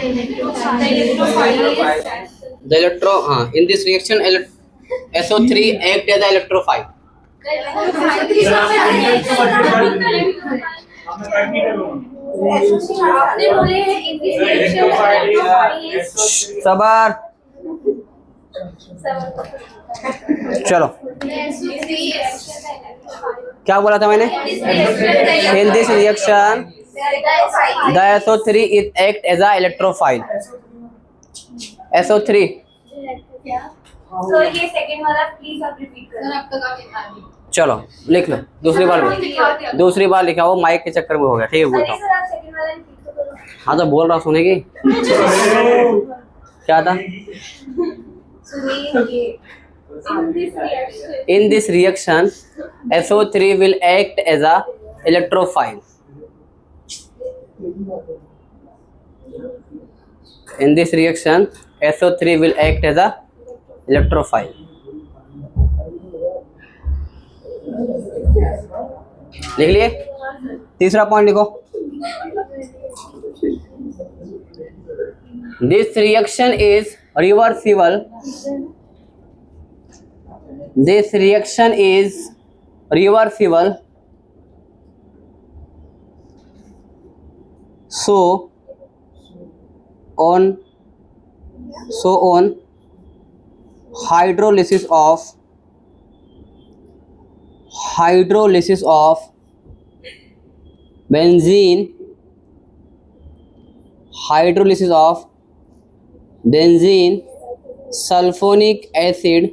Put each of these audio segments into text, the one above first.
The electro in this reaction SO3 act as an electrophile. सबर चलो क्या बोला था मैंने? In this reaction the SO3 is act as a electrophile. SO3 तो ये सेकंड वाला प्लीज आप रिपीट करो। चलो लिख लो दूसरी बार लिखा वो माइक के चक्कर में हो गया। ठीक है बोलता हूँ। सर आप सेकंड वाला रिपीट तो करो। हाँ तो बोल रहा हूँ सुनेगी क्या था? सुनिए In this reaction SO3 will act as a electrophile. In this reaction SO3 will act as a electrophile. लिख लिए? तीसरा पॉइंट लिखो। This reaction is reversible. This reaction is reversible. So on hydrolysis of benzene, sulfonic acid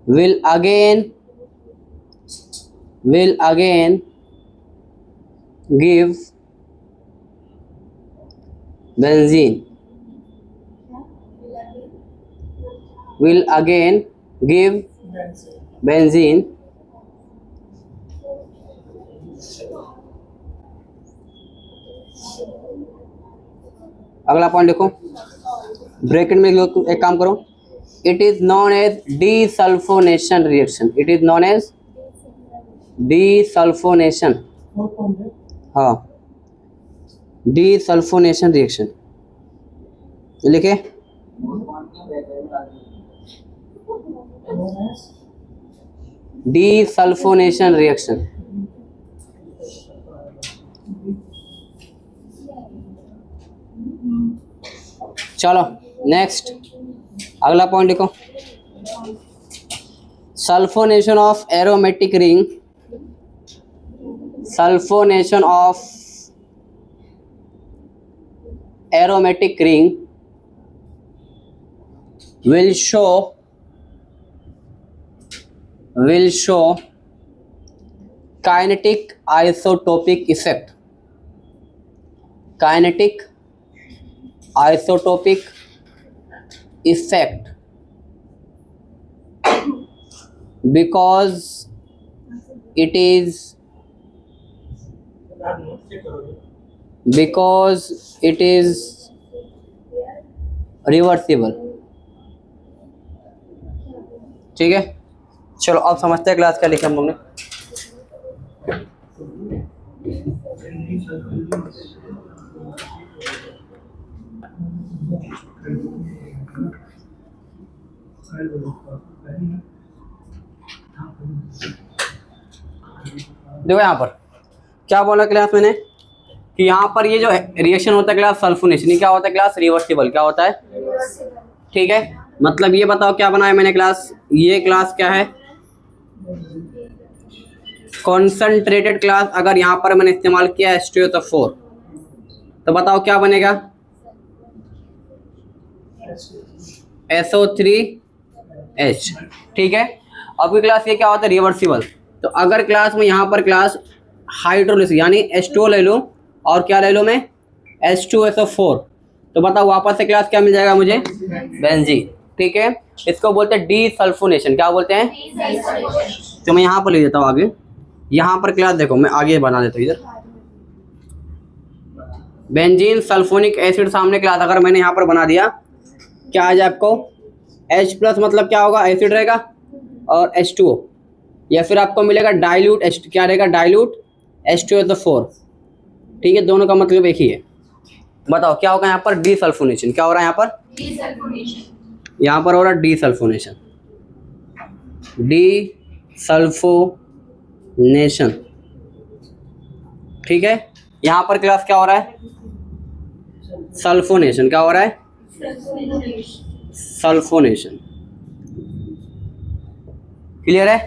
will again give benzene. अगला point देखो bracket में एक काम करो। It is known as desulphonation reaction. It is known as desulphonation. हाँ desulphonation reaction लिखे। Desulphonation reaction चलो next अगला पॉइंट लिखो। Sulphonation of aromatic ring will show kinetic isotopic effect. Because it is reversible. ठीक है चलो अब समझते हैं क्लास क्या लिखा हम लोग ने। देखो यहाँ पर क्या बोला क्लास मैंने कि यहाँ पर ये जो रिएक्शन होता है क्लास सल्फोनेशन, क्या होता है क्लास रिवर्सिबल। क्या होता है? ठीक है मतलब ये बताओ क्या बनाया मैंने क्लास। ये क्लास क्या है? Concentrated class. अगर यहाँ पर मैंने इस्तेमाल किया H2SO4 तो बताओ क्या बनेगा? SO3H। ठीक है अब की क्लास ये क्या होता है? रिवर्सिबल। तो अगर क्लास में यहाँ पर क्लास हाइड्रोलिसिस यानी H2O ले लूँ और क्या ले लूँ मैं? H2SO4 तो बताओ वापस से क्लास क्या मिल जाएगा मुझे? बेंजीन। ठीक है इसको बोलते हैं डीसल्फोनेशन। क्या बोलते हैं? तो मैं यहाँ पर ले देता हूँ आगे। यहाँ पर क्लास देखो मैं आगे बना देता हूँ इधर। बेंजीन सल्फोनिक एसिड सामने क्लास अगर मैंने यहाँ पर बना दिया क्या आ जाए आपको? H+ मतलब क्या होगा? एसिड रहेगा और H2O या फिर आपको मिलेगा डाइल्यूट क्या रहेगा? डाइल्यूट H2SO4, ठीक है, दोनों का मतलब एक ही है। बताओ क्या होगा यहाँ पर, डीसल्फोनेशन। क्या हो रहा है यहाँ पर, Desulfonation. यहाँ पर हो रहा है डीसल्फोनेशन, डीसल्फोनेशन, ठीक है। यहाँ पर क्लास क्या हो रहा है, सल्फोनेशन। क्या हो रहा है, Sulfonation. सल्फोनेशन। क्लियर है।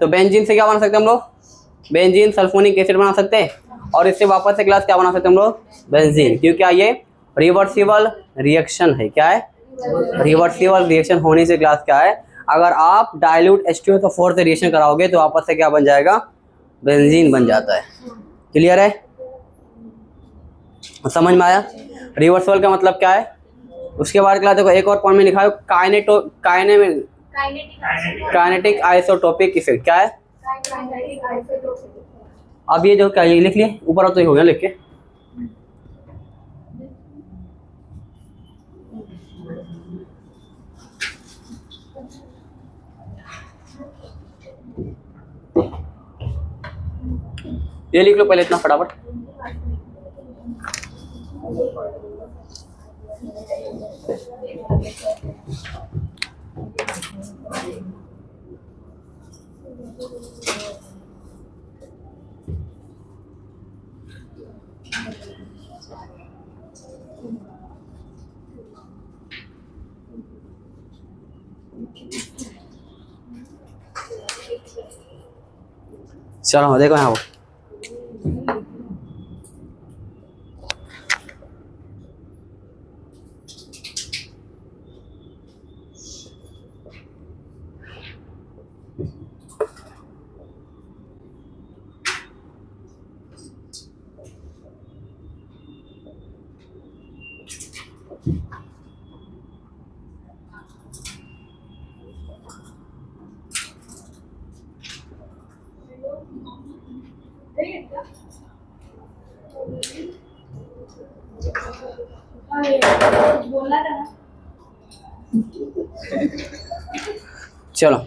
तो बेंजीन से क्या बना सकते हैं हम लोग, बेंजीन सल्फोनिक एसिड बना सकते हैं, और इससे वापस से क्लास क्या बना सकते हैं हम लोग, बेंजीन, क्योंकि ये रिवर्सिबल रिएक्शन है। क्या है, रिवर्सिबल रिएक्शन होने से क्लास क्या है, अगर आप डाइल्यूट H2SO4 से रिएक्शन कराओगे तो वापस से क्या बन जाएगा, बेंजीन बन जाता है। क्लियर है, समझ में आया। रिवर्सिबल का मतलब क्या है। उसके बाद क्लास देखो एक और पॉइंट में लिखा है काइनेटिक आइसोटोपिक इफेक्ट। क्या है, Kinetic isotopic. अब ये जो क्या ये लिख लिए ऊपर, तो ये हो गया लिख के। ये लिख लो पहले इतना फटाफट। चलो देखो यहाँ पर बोलना था ना। चलो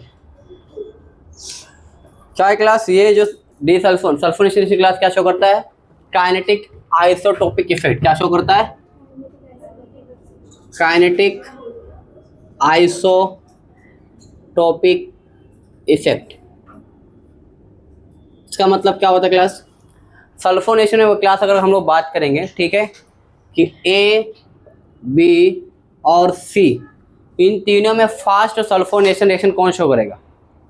क्या है क्लास, ये जो सल्फोनेशन की क्लास क्या शो करता है, काइनेटिक आइसोटोपिक इफेक्ट। क्या शो करता है, काइनेटिक आइसोटोपिक इफेक्ट। इसका मतलब क्या होता है क्लास, सल्फोनेशन में वो क्लास अगर हम लोग बात करेंगे, ठीक है, कि ए बी और सी इन तीनों में फास्ट सल्फोनेशन रिएक्शन कौन शो करेगा,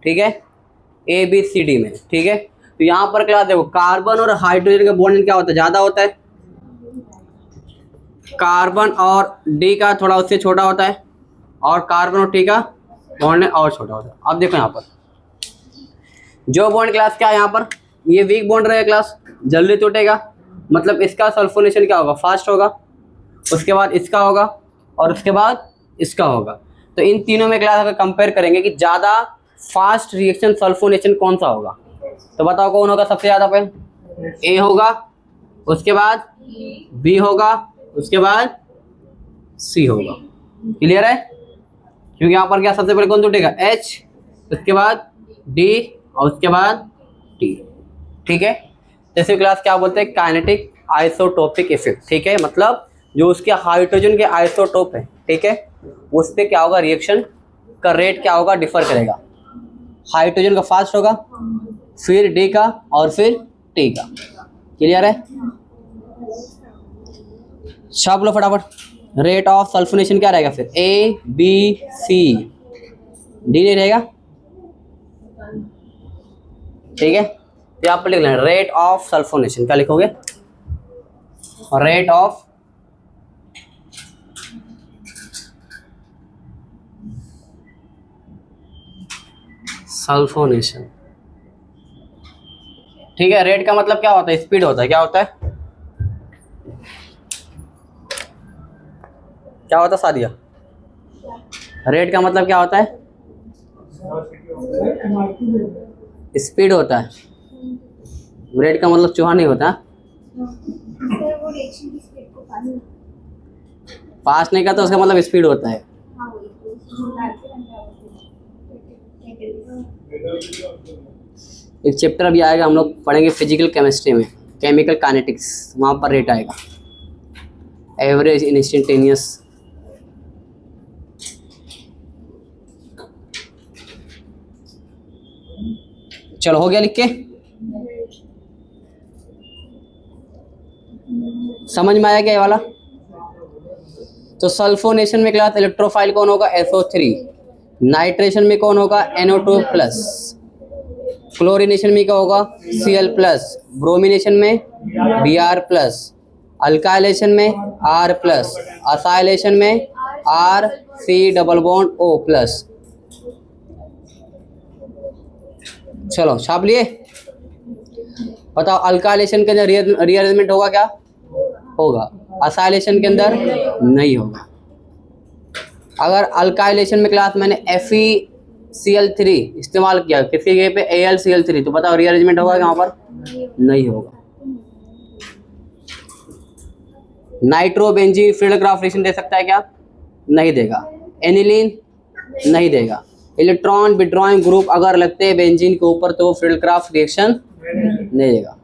ठीक है, ए बी सी डी में, ठीक है। तो यहाँ पर क्लास देखो कार्बन और हाइड्रोजन का बॉन्ड क्या होता है, ज़्यादा होता है, कार्बन और डी का थोड़ा उससे छोटा होता है, और कार्बन और टी का बॉन्ड और छोटा होता है। अब देखो यहाँ पर जो बॉन्ड क्लास क्या है, यहाँ पर ये वीक बॉन्ड रहेगा क्लास, जल्दी टूटेगा, मतलब इसका सल्फोनेशन क्या होगा, फास्ट होगा, उसके बाद इसका होगा, और उसके बाद इसका होगा। तो इन तीनों में क्लास अगर कंपेयर करेंगे कि ज़्यादा फास्ट रिएक्शन सल्फोनेशन कौन सा होगा, तो बताओ कौन होगा सबसे ज़्यादा, पहले ए होगा, उसके बाद बी होगा, उसके बाद सी होगा। क्लियर है, क्योंकि यहाँ पर क्या सबसे पहले कौन टूटेगा, एच, उसके बाद डी, और उसके बाद टी, ठीक है। जैसे क्लास क्या बोलते हैं, काइनेटिक आइसोटोपिक इफेक्ट, ठीक है, मतलब जो उसके हाइड्रोजन के आइसोटोप है, ठीक है, उस पर क्या होगा, रिएक्शन का रेट क्या होगा, डिफर करेगा। हाइड्रोजन का फास्ट होगा, फिर डी का, और फिर टी का। क्लियर है, छाप लो फटाफट। रेट ऑफ सल्फोनेशन क्या रहेगा फिर, ए बी सी डी नहीं रहेगा, ठीक है। तो यहाँ पर लिख लेना रेट ऑफ सल्फोनेशन, क्या लिखोगे, रेट ऑफ सल्फोनेशन, ठीक है। रेट का मतलब क्या होता है, स्पीड होता है। क्या होता है, क्या होता है सादिया, रेट का मतलब क्या होता है, स्पीड होता है। रेट का मतलब चूहा नहीं होता, सर वो रिएक्शन की स्पीड को फास्ट नहीं करता, उसका मतलब स्पीड होता है। हाँ वही तो डालते हैं। एक चैप्टर अभी आएगा, हम लोग पढ़ेंगे फिजिकल केमिस्ट्री में, केमिकल काइनेटिक्स, वहाँ पर रेट आएगा एवरेज इंस्टेंटेनियस। चलो हो गया लिख के, समझ में आया क्या ये वाला? तो सल्फोनेशन में क्लास इलेक्ट्रोफाइल कौन होगा? SO3। नाइट्रेशन में कौन होगा? NO2+। क्लोरीनेशन में क्या होगा? Cl+। ब्रोमिनेशन में Br+। अल्काइलेशन में R+। असाइलेशन में RC+O+। चलो छाप लिए। बताओ अल्काइलेशन के अंदर रीअरेंजमेंट होगा क्या? होगा। असाइलेशन के अंदर नहीं होगा। अगर अल्काइलेशन में क्लास मैंने FeCl3 इस्तेमाल किया, किसी जगह पे AlCl3, तो बताओ रीअरेंजमेंट होगा यहाँ पर? नहीं होगा। नाइट्रोबेंजीन फील्ड ग्राफ रिएक्शन दे सकता है क्या? नहीं देगा। एनिलीन नहीं देगा। इलेक्ट्रॉन विड्रॉइंग ग्रुप अगर लगते हैं बेंजीन के ऊपर तो वो फील्ड क्राफ्ट रिएक्शन नहीं देगा।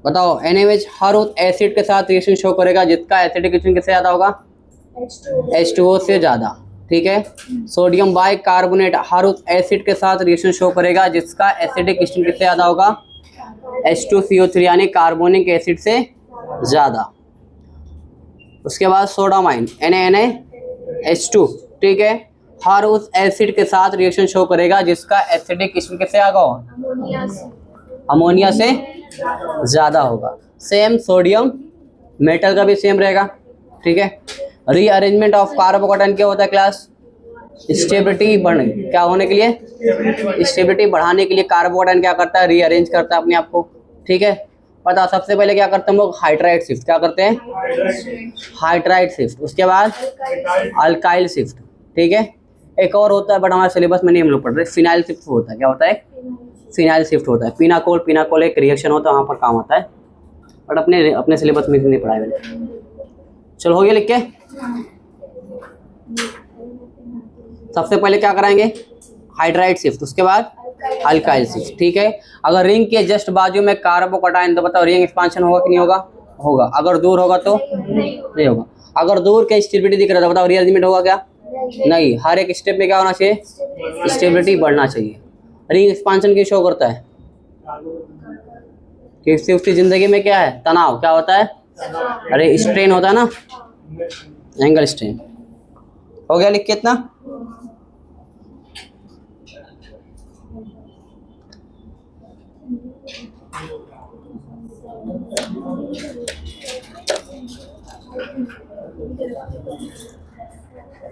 बताओ NaOH हर उस एसिड के साथ रिएक्शन शो करेगा जिसका एसिडिक रिएक्शन किससे ज्यादा होगा? H2O से ज्यादा। ठीक है। सोडियम बाइकार्बोनेट हर उस एसिड के साथ रिएक्शन शो करेगा जिसका एसिडिक रिएक्शन किससे ज्यादा होगा? H2CO3 यानी कार्बोनिक एसिड से ज्यादा। उसके बाद सोडामाइन NaNaH2, ठीक है, हर उस एसिड के साथ रिएक्शन शो करेगा जिसका एसिडिक रिएक्शन किससे आगा हो? अमोनिया से ज़्यादा होगा। सेम सोडियम मेटल का भी सेम रहेगा। ठीक है। रीअरेंजमेंट ऑफ कार्बोकेटाइन क्या होता है क्लास? स्टेबिलिटी क्या होने के लिए? स्टेबिलिटी बढ़ाने के लिए कार्बोकेटाइन क्या करता है? रीअरेंज करता है अपने आप को। ठीक है। पता सबसे पहले क्या करते हैं हम लोग? Hydride shift. क्या करते हैं? Hydride shift. उसके बाद अल्काइल शिफ्ट। ठीक है। एक और होता है बट हमारे सिलेबस में नहीं हम लोग पढ़ रहे, फिनाइल शिफ्ट होता है। क्या होता है? फिनाइल शिफ्ट होता है। पिनाकोल एक रिएक्शन होता है, वहाँ पर काम आता है, बट अपने सिलेबस में नहीं पढ़ाया मैंने। चलो हो गया लिख के। सबसे पहले क्या कराएंगे? Hydride shift. उसके बाद अल्काइल शिफ्ट। ठीक है। अगर रिंग के जस्ट बाजू में कार्बोकेटाइन, तो बताओ रिंग एक्सपांशन होगा कि नहीं होगा? होगा। अगर दूर होगा तो नहीं होगा। अगर दूर के स्टेबिलिटी दिख रहा था, बताओ रीअरेंजमेंट होगा क्या? नहीं। हर एक स्टेप में क्या होना चाहिए? स्टेबिलिटी बढ़ना चाहिए। रिंग एक्सपांशन की शो करता है कि उसकी जिंदगी में क्या है? तनाव। क्या होता है? अरे स्ट्रेन होता है ना, एंगल स्ट्रेन। हो गया लिख के इतना?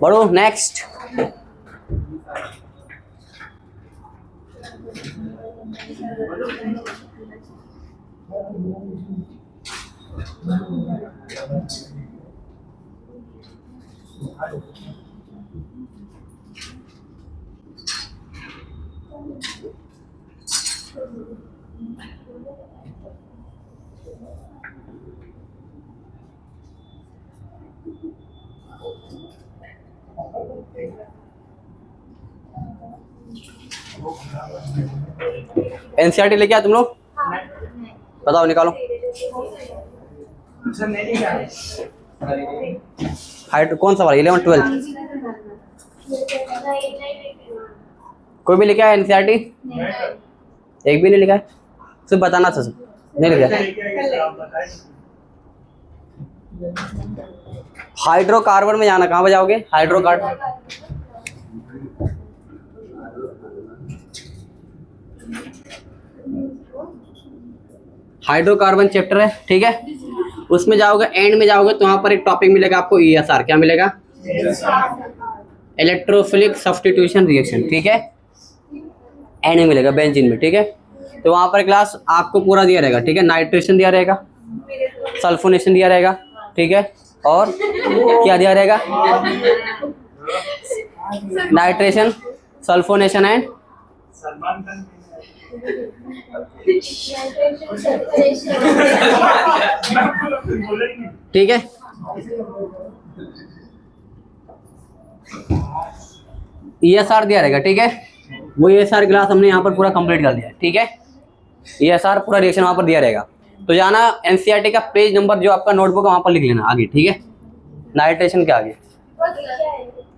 बढ़ो नेक्स्ट। एनसीईआरटी लेके आए तुम लोग? बताओ निकालो। हाइट कौन सा वाला? 11 12 कोई भी लेके आया एनसीईआरटी? एक भी नहीं लिखा है? सिर्फ बताना था, नहीं लिखा। हाइड्रोकार्बन में जाना, कहाँ पे जाओगे? हाइड्रोकार्बन। हाइड्रोकार्बन चैप्टर है। ठीक है। उसमें जाओगे, एंड में जाओगे तो वहां पर एक टॉपिक मिलेगा आपको ESR। क्या मिलेगा? Electrophilic substitution reaction. ठीक है। एंड में मिलेगा बेंजीन में। ठीक है। तो वहां पर क्लास आपको पूरा दिया रहेगा। ठीक है। नाइट्रेशन दिया रहेगा, सल्फोनेशन दिया रहेगा। ठीक है। और क्या दिया रहेगा? नाइट्रेशन, सल्फोनेशन एंड ठीक है। ESR दिया रहेगा, ठीक है। वो ESR क्लास हमने यहाँ पर पूरा कंप्लीट कर दिया, ठीक है। ESR पूरा रिएक्शन वहाँ पर दिया रहेगा। तो जाना NCERT का पेज नंबर जो आपका नोटबुक है वहाँ पर लिख लेना आगे, ठीक है, नाइट्रेशन के आगे,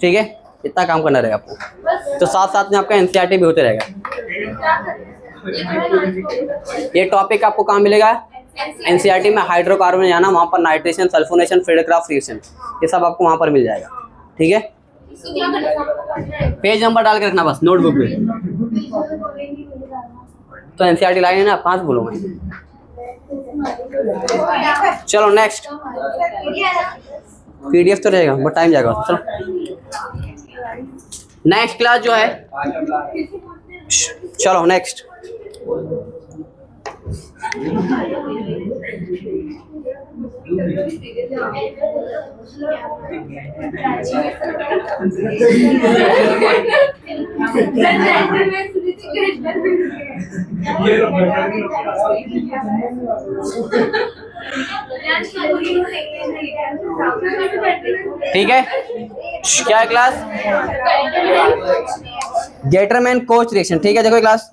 ठीक है। इतना काम करना रहेगा आपको। तो साथ साथ में आपका NCERT भी होते रहेगा। ये टॉपिक आपको कहाँ मिलेगा? NCERT में हाइड्रोकार्बन जाना, वहाँ पर नाइट्रेशन, सल्फोनेशन, फ्रेडक्राफ्ट रिएक्शन, ये सब आपको वहाँ पर मिल जाएगा, ठीक है। पेज नंबर डाल के रखना बस नोटबुक में। तो NCERT लाइन है ना, 5 बोलो मैं। चलो नेक्स्ट, PDF तो रहेगा बट टाइम जाएगा। चलो नेक्स्ट क्लास जो है, चलो नेक्स्ट। ठीक है, क्या है क्लास? गेटरमैन कोच रिएक्शन, ठीक है। देखो क्लास,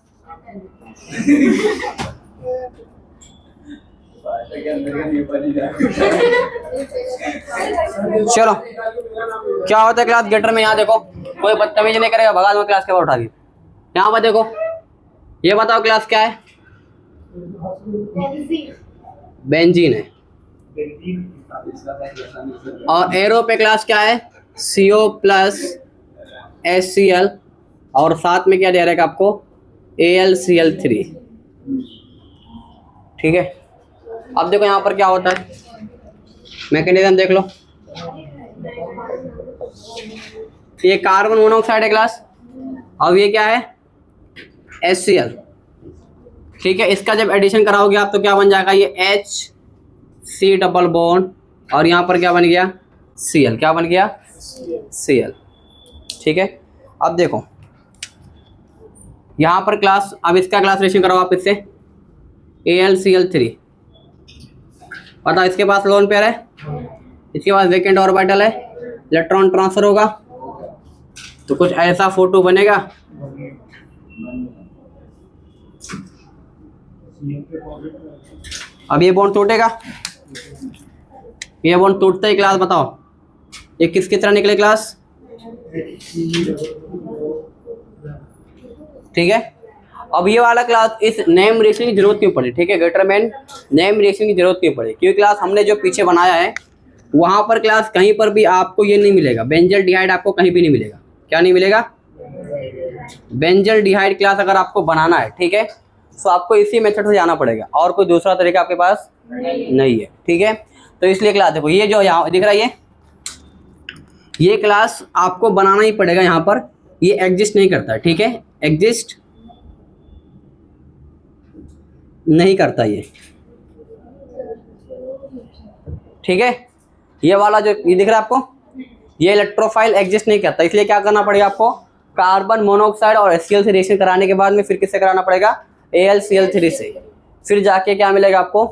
चलो क्या होता है क्लास गेटर में? यहाँ देखो, कोई बदतमीजी नहीं करेगा, भगा दूंगा क्लास के बाद उठा के। यहाँ पर देखो, ये बताओ क्लास क्या है? बेंजीन है। और एरो पे क्लास क्या है? CO प्लस HCl, और साथ में क्या दे रहेगा आपको? AlCl3, ठीक है। अब देखो यहाँ पर क्या होता है, मैकेनिज्म देख लो। ये कार्बन मोनोऑक्साइड है क्लास, अब ये क्या है? HCl, ठीक है। इसका जब एडिशन कराओगे आप तो क्या बन जाएगा? ये HC डबल बॉन्ड, और यहाँ पर क्या बन गया? Cl, क्या बन गया? Cl, ठीक है। अब देखो यहाँ पर क्लास, अब इसका क्लास रिलेशन कराओ आप इससे, AlCl3, पता इसके पास लोन पेयर है, इसके पास वेकेंट ऑर्बिटल है, इलेक्ट्रॉन ट्रांसफर होगा तो कुछ ऐसा फोटो बनेगा। अब ये बॉन्ड टूटेगा, ये बॉन्ड टूटता ही क्लास बताओ ये किसकी तरह निकले क्लास? ठीक है। अब ये वाला क्लास इस नेम रिएक्शन की जरूरत क्यों पड़ी? ठीक है, गेटरमैन नेम रिएक्शन की जरूरत क्यों पड़ी? क्योंकि क्लास हमने जो पीछे बनाया है वहां पर क्लास कहीं पर भी आपको ये नहीं मिलेगा, बेंजल डिहाइड आपको कहीं भी नहीं मिलेगा। क्या नहीं मिलेगा? बेंजल डिहाइड क्लास अगर आपको बनाना है, ठीक है, तो आपको इसी मेथड से जाना पड़ेगा, और कोई दूसरा तरीका आपके पास नहीं है, ठीक है। तो इसलिए क्लास देखो, ये जो यहाँ दिख रहा है ये क्लास आपको बनाना ही पड़ेगा। यहाँ पर ये एग्जिस्ट नहीं करता है, ठीक है, एग्जिस्ट नहीं करता ये, ठीक है। ये वाला जो ये दिख रहा है आपको, ये इलेक्ट्रोफाइल एग्जिस्ट नहीं करता, इसलिए क्या करना पड़ेगा आपको? कार्बन मोनोऑक्साइड और HCl से रिएक्शन कराने के बाद में फिर किससे कराना पड़ेगा? AlCl3 से, फिर जाके क्या मिलेगा आपको?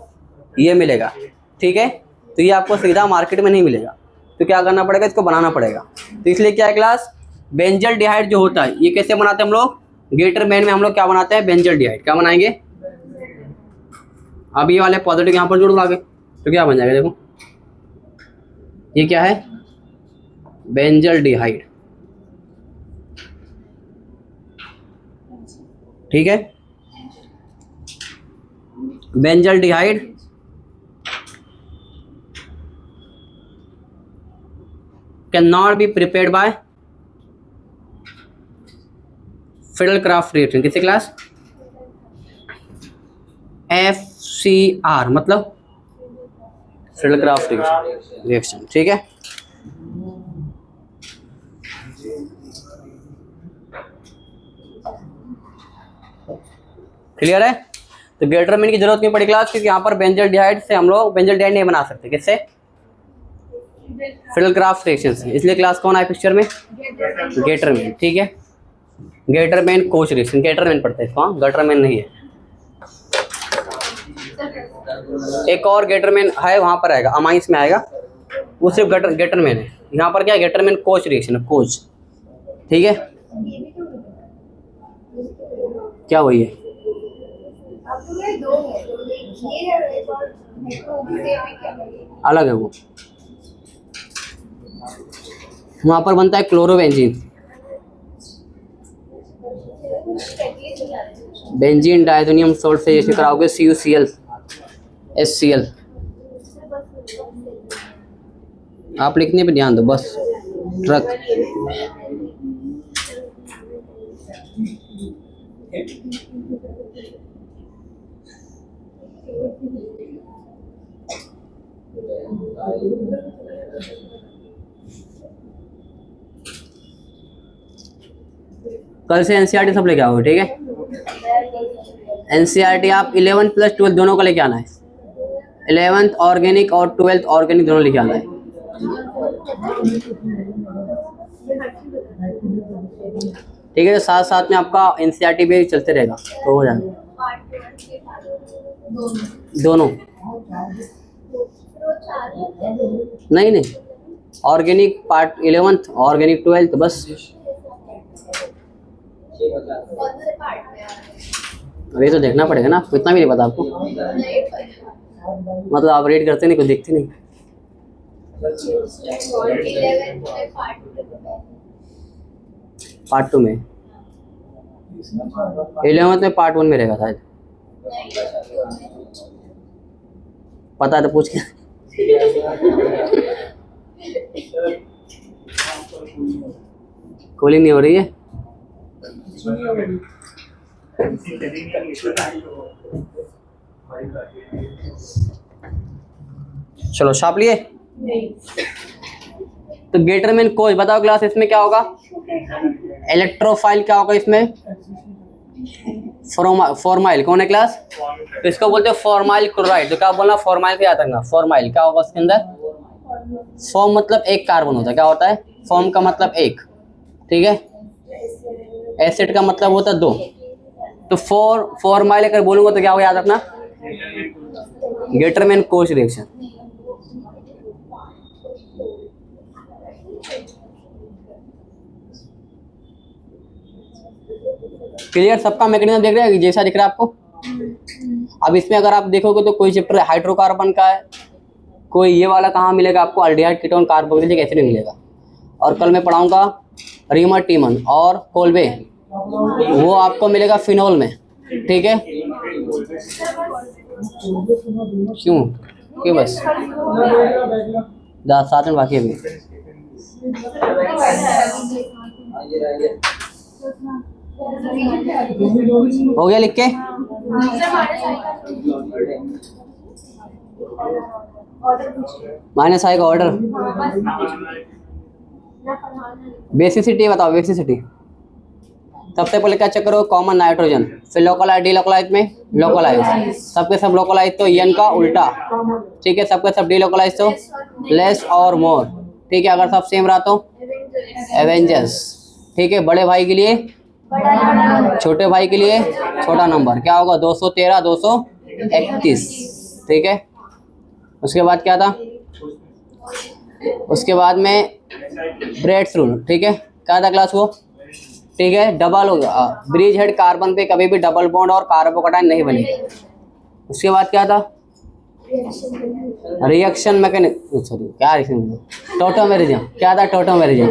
ये मिलेगा, ठीक है। तो ये आपको सीधा मार्केट में नहीं मिलेगा, तो क्या करना पड़ेगा? इसको बनाना पड़ेगा। तो इसलिए क्या है क्लास, बेंजल डिहाइड जो होता है ये कैसे बनाते हैं हम लोग? गेटरमैन में हम लोग क्या बनाते हैं? बेंजल डिहाइड। क्या बनाएंगे? अब ये वाले पॉजिटिव यहाँ पर जोड़ लागे तो क्या बन जाएगा? देखो ये क्या है? बेंजल डिहाइड, ठीक है। Benzaldehyde can not be prepared by Friedel Crafts reaction. किसी क्लास? FCR मतलब फिडलक्राफ्ट रिएक्शन, ठीक है। क्लियर है? तो गेटरमैन की जरूरत नहीं पड़ी क्लास, क्योंकि यहाँ पर बेंजल डिहाइड से हम लोग बेंजल डिहाइड नहीं बना सकते। किससे? फिडलक्राफ्ट रिएक्शन से। इसलिए क्लास कौन आए पिक्चर में? गेटरमैन, ठीक है। गेटरमैन कोच रिएक्शन, गेटरमैन पढ़ते हैं इसको, गेटरमैन नहीं है। एक और गेटरमैन है, वहां पर आएगा, अमाइंस में आएगा, वो सिर्फ गेटरमैन है। यहाँ पर क्या है, गेटरमैन कोच रिएक्शन है, कोच। ठीक है, क्या वही है, अलग है वो। वहां पर बनता है क्लोरोबेंजीन, बेंजीन डाइथोनियम सॉल्ट से जैसे कराओगे CuCl HCl। आप लिखने पे ध्यान दो बस। ट्रक, कल से एनसीईआरटी सब लेके आओगे, ठीक है। एनसीईआरटी आप 11th प्लस 12th दोनों का लेके आना है। 11th ऑर्गेनिक और 12th ऑर्गेनिक दोनों लेके आना है। ठीक है, तो साथ साथ में आपका एनसीईआरटी भी चलते रहेगा तो हो जाएगा दोनों। नहीं नहीं, organic part 11th, organic 12th, बस। अभी तो देखना पड़ेगा ना, आपको इतना भी नहीं पता आपको, मतलब आप रेड करते नहीं, कुछ देखते नहीं। पार्ट 2 में, 11th में पार्ट 1 में रहेगा शायद, पता है तो पूछ के। कूलिंग नहीं हो रही है। चलो छाप लिए। तो गेटरमैन कोच बताओ क्लास, इसमें क्या होगा, इलेक्ट्रोफाइल क्या होगा इसमें, फॉर्माइल। कौन है क्लास, तो इसको बोलते हैं फॉर्माइल क्लोराइड। तो क्या बोलना, फॉर्माइल पे याद रखना, फॉर्माइल क्या होगा उसके अंदर, फॉर्म मतलब एक कार्बन होता है, क्या होता है, फॉर्म का मतलब एक, ठीक है। एसिड का मतलब होता है 2। तो फॉर्माइल अगर बोलूंगा तो क्या होगा, याद रखना, गेटरमैन कोच रिएक्शन। क्लियर, सबका मैकेनिज्म देख रहे हैं, जैसा दिख रहा है आपको। अब इसमें अगर आप देखोगे तो कोई चैप्टर हाइड्रोकार्बन का है, कोई ये वाला कहाँ मिलेगा आपको, अल्डिहाइड कीटोन कार्बोक्सिलिक एसिड मिलेगा। और कल मैं पढ़ाऊंगा रीमर टीमन और कोल्बे, वो आपको मिलेगा फिनोल में, ठीक है। क्यों बस 7 मिनट बाकी अभी। हो गया लिख के, माइनस आई का ऑर्डर। बेसिसिटी बताओ, बेसिसिटी सबसे पहले क्या चेक करो, कॉमन नाइट्रोजन, फिर लोकलाइज, डीलोकलाइज में लोकलाइज, सबके सब लोकलाइज तो एन का उल्टा, ठीक है। सबके सब डीलोकलाइज तो लेस और मोर, ठीक है। अगर सब सेम रहा तो एवेंजर्स, ठीक है। बड़े भाई के लिए, छोटे भाई के लिए छोटा नंबर क्या होगा, 213 231, ठीक है। उसके बाद क्या था, उसके बाद में ब्रेड्स रूल, ठीक है। क्या था क्लास वो, ठीक है। डबल होगा, ब्रिज हेड कार्बन पे कभी भी डबल बॉन्ड और कार्बोकैटायन नहीं बनेगी। उसके बाद क्या था, रिएक्शन मैकेनिज्म, सॉरी क्या रिएक्शन, टोटोमेरिज्म। क्या था, टोटोमेरिज्म।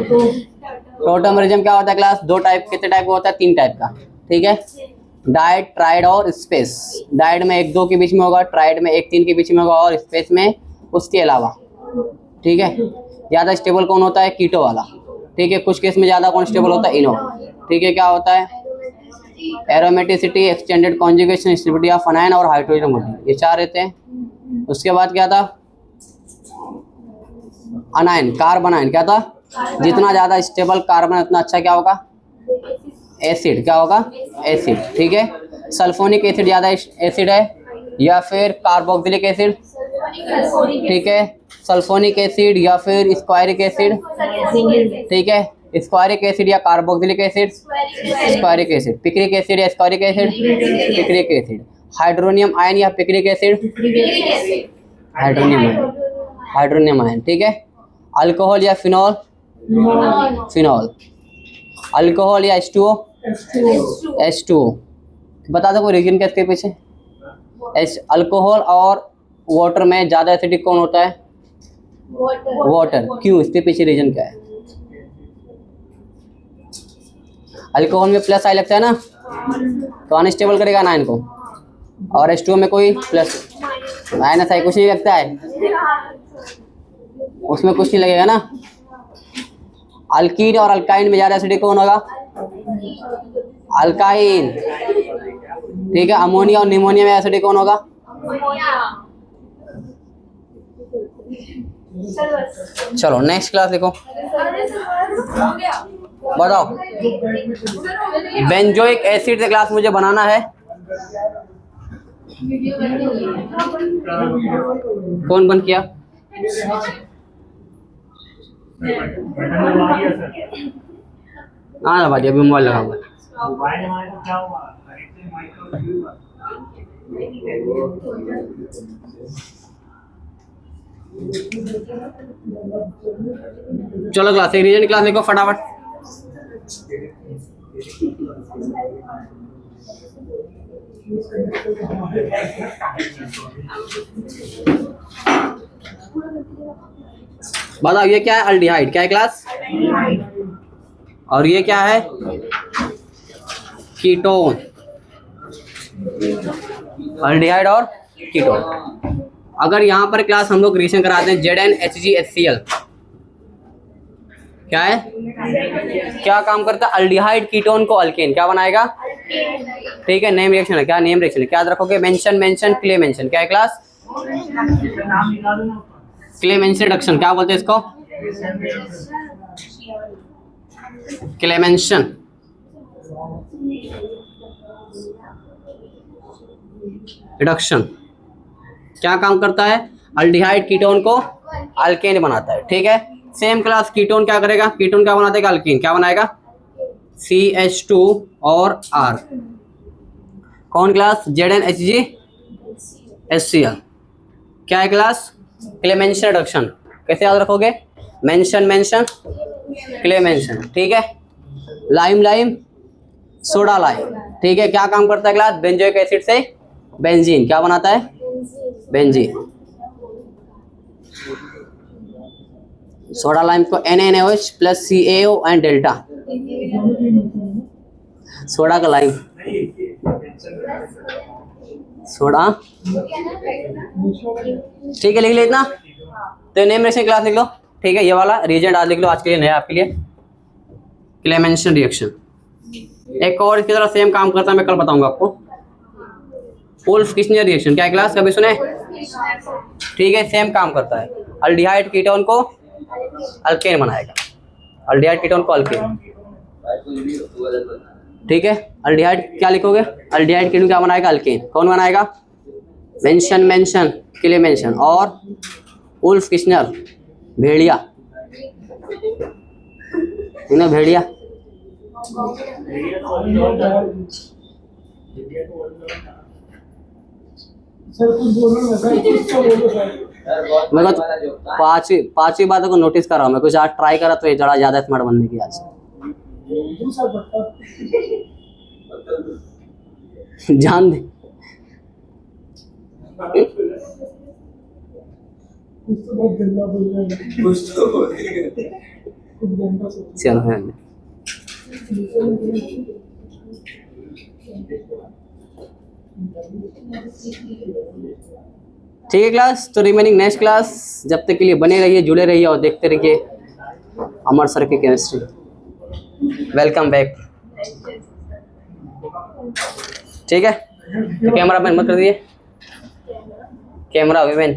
टोटोमेरिज्म क्या होता है क्लास, 2 टाइप, कितने टाइप का होता है, 3 टाइप का, ठीक है। डाइड, ट्राइड और स्पेस। डाइड में 1 2 के बीच में होगा, ट्राइड में 1 3 के बीच में होगा, और स्पेस में उसके अलावा, ठीक है। ज़्यादा स्टेबल कौन होता है, कीटो वाला, ठीक है। कुछ केस में ज़्यादा कौन स्टेबल होता है, इनो, ठीक है। क्या होता है, aromaticity, extended conjugation, stability of अनायन और हाइड्रोजन बॉन्डिंग, ये 4 रहते हैं। उसके बाद क्या था, अनायन, कार्बन आयन, क्या था, जितना ज़्यादा स्टेबल कार्बन उतना अच्छा क्या होगा, एसिड, क्या होगा, एसिड, ठीक है। सल्फोनिक एसिड ज़्यादा एसिड है, या फिर कार्बोक्सिलिक एसिड, ठीक है। सल्फोनिक एसिड या फिर स्क्वायरिक एसिड, ठीक है। स्क्वायरिक एसिड या carboxylic acid, squaric acid. Picric acid या squaric acid, picric acid. Hydronium ion या picric acid, hydronium ion, hydronium ion, ठीक है। अल्कोहल या फिनॉल, फिनॉल। अल्कोहल या H2O, H2O। बता दो कोई रीजन क्या इसके पीछे। अल्कोहल और वाटर में ज़्यादा एसिडिक कौन होता है? वाटर। क्यों, इसके पीछे रीजन क्या है? अल्कोहल में प्लस आई लगता है ना, तो अनस्टेबल करेगा ना इनको, और H2O में कोई प्लस माइनस आई कुछ नहीं लगता है, उसमें कुछ नहीं लगेगा ना। अल्कीन और अल्काइन में ज़्यादा एसिडिक कौन होगा? अल्काइन। ठीक है। अमोनिया और निमोनिया में एसिडिक कौन होगा? चलो नेक्स्ट क्लास देखो, बताओ। बेंजोइक एसिड से क्लास मुझे बनाना है। कौन बंद किया? हाँ भाई, अभी मोबाइल लगा हुआ है। चलो क्लास एक रीजन क्लास लिखो फटाफट। बताओ ये क्या है? अल्डिहाइड। क्या है क्लास? और ये क्या है? कीटोन। अल्डिहाइड और कीटोन। अगर यहाँ पर क्लास हम लोग रिएक्शन कराते हैं ZnHgHCl, क्या है? क्या काम करता है? अल्डिहाइड कीटोन को अल्केन क्या बनाएगा? ठीक है। नेम रिएक्शन है। क्या नेम रिएक्शन है? क्या याद रखोगे? Mention, mention, Clemmensen. क्या है क्लास? Clemmensen reduction. क्या बोलते हैं इसको? क्लेमेंशन। रिडक्शन क्या काम करता है? अल्डिहाइड कीटोन को अल्केन बनाता है। ठीक है। सेम क्लास कीटोन क्या करेगा? कीटोन क्या बनाता है? अल्केन क्या बनाएगा? CH2 और R। कौन क्लास? ZnHgHCl। क्या है क्लास? Clemmensen reduction. कैसे याद रखोगे? Mention, mention, Clemmensen. ठीक है। Lime, lime, soda lime. ठीक है। क्या काम करता है क्लास? बेंजोइक एसिड से बेंजीन क्या बनाता है? बेंजीन। सोडा लाइम को NaNaOH plus CaO and delta. Soda का लाइम, सोडा। ठीक है, लिख लो इतना। तो नेम रिएक्शन क्लास लिख लो। ठीक है। ये वाला रीजन आज लिख लो, आज के लिए नया आपके लिए। Clemmensen reaction. एक और इसकी तरह सेम काम करता है, मैं कल बताऊंगा आपको। Wolff Kishner reaction. क्या क्लास कभी सुने? ठीक है। सेम काम करता है। अल्डिहाइड कीटोन को अल्केन बनाएगा। अल्डिहाइड कीटोन को अल्केन। ठीक है। अल्डिहाइड क्या लिखोगे? अल्डिहाइड कीटोन क्या बनाएगा? अल्केन। कौन बनाएगा? Mention, mention, Clemmensen. और वुल्फ किस्नर भेड़िया, इन्हें भेड़िया। मेरे को पांचवी बातों को नोटिस कर रहा हूँ मैं। कुछ आज ट्राई करा तो ये जरा ज्यादा स्मार्ट बनने की आज। जान दे। चलो है। ठीक है क्लास। तो रिमेनिंग नेक्स्ट क्लास जब तक के लिए बने रहिए, जुड़े रहिए और देखते रहिए अमर सर की केमिस्ट्री। Welcome back. ठीक है। तो कैमरा मैन मत कर दिए। Camera women